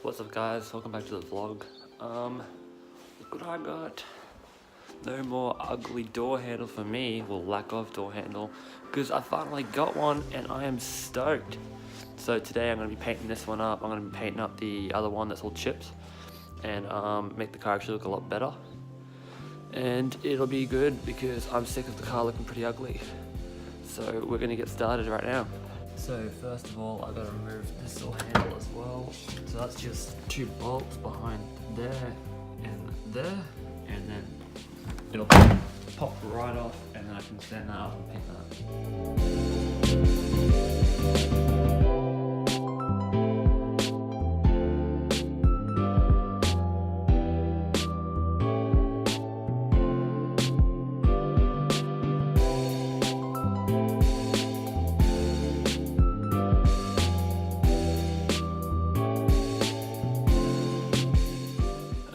What's up guys, welcome back to the vlog. Look what I got. No more ugly door handle for me, well lack of door handle, because I finally got one and I am stoked. So today I'm going to be painting this one up. I'm going to be painting up the other one that's all chips and make the car actually look a lot better. And it'll be good because I'm sick of the car looking pretty ugly. So we're going to get started right now. So first of all, I've got to remove this little handle as well. So that's just two bolts behind there, and then it'll pop right off, and then I can stand that up and paint that.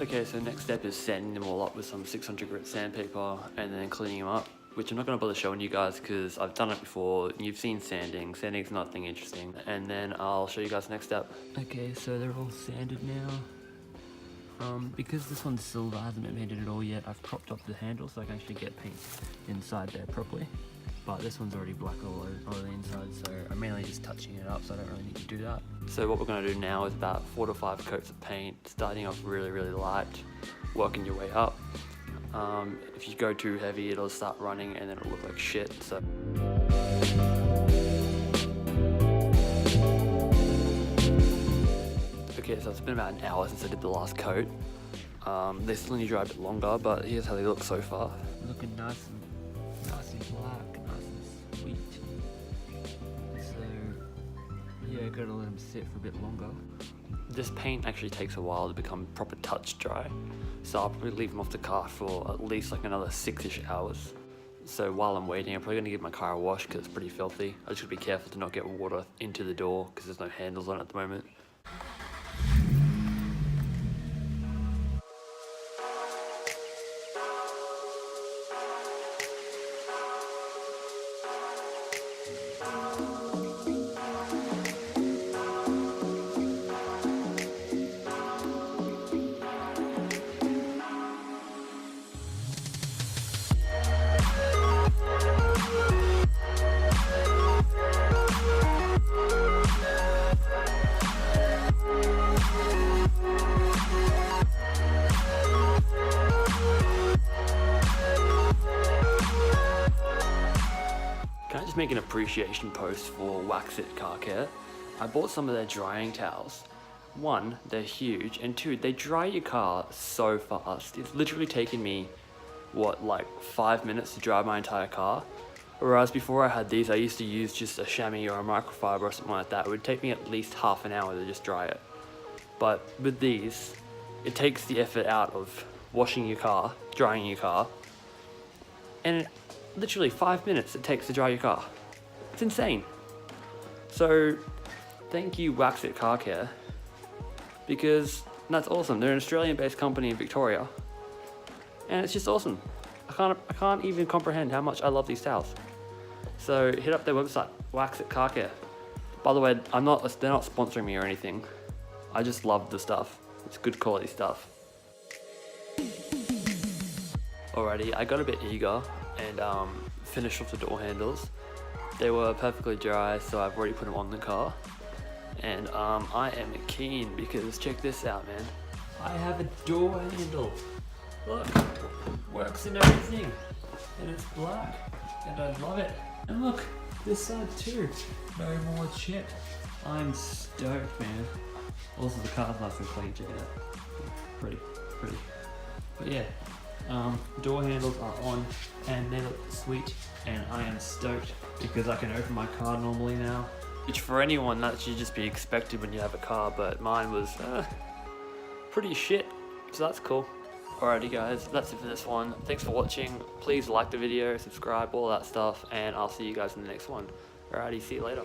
Okay, so next step is sanding them all up with some 600 grit sandpaper and then cleaning them up, which I'm not going to bother showing you guys because I've done it before. You've seen sanding. Sanding's nothing interesting. And then I'll show you guys the next step. Okay, so they're all sanded now. Because this one's silver, I haven't been painted at all yet, I've propped up the handle so I can actually get paint inside there properly. But this one's already black all over the inside, so I'm mainly just touching it up, so I don't really need to do that. So what we're going to do now is about 4 to 5 coats of paint, starting off really light, working your way up. If you go too heavy, it'll start running and then it'll look like shit. So okay, so it's been about an hour since I did the last coat. They still need to dry a bit longer, but here's how they look so far. Looking nice and black, nice and sweet. So yeah, gotta let them sit for a bit longer. This paint actually takes a while to become proper touch dry, so I'll probably leave them off the car for at least like another 6-ish hours. So while I'm waiting, I'm probably gonna give my car a wash because it's pretty filthy. I just gotta be careful to not get water into the door because there's no handles on it at the moment. Can I just make an appreciation post for Wax It Car Care? I bought some of their drying towels. 1, they're huge, and 2, they dry your car so fast. It's literally taken me, what, like 5 minutes to dry my entire car? Whereas before I had these, I used to use just a chamois or a microfiber or something like that. It would take me at least half an hour to just dry it. But with these, it takes the effort out of washing your car, drying your car, and literally 5 minutes it takes to dry your car. It's insane. So thank you Wax It Car Care, because that's awesome. They're an Australian based company in Victoria and it's just awesome. I can't even comprehend how much I love these towels. So hit up their website, Wax It Car Care. By the way, they're not sponsoring me or anything. I just love the stuff. It's good quality stuff. Alrighty, I got a bit eager and finished off the door handles. They were perfectly dry, so I've already put them on the car. And I am keen because check this out, man. I have a door handle. Look, works and everything. And it's black, and I love it. And look, this side too. No more chip. I'm stoked, man. Also, the car's nice and clean, check it out. Pretty. But yeah. Door handles are on and they look sweet, and I am stoked because I can open my car normally now, which for anyone that should just be expected when you have a car, but mine was pretty shit, so that's cool. Alrighty guys, that's it for this one. Thanks for watching. Please like the video, subscribe, all that stuff, and I'll see you guys in the next one. Alrighty, see you later.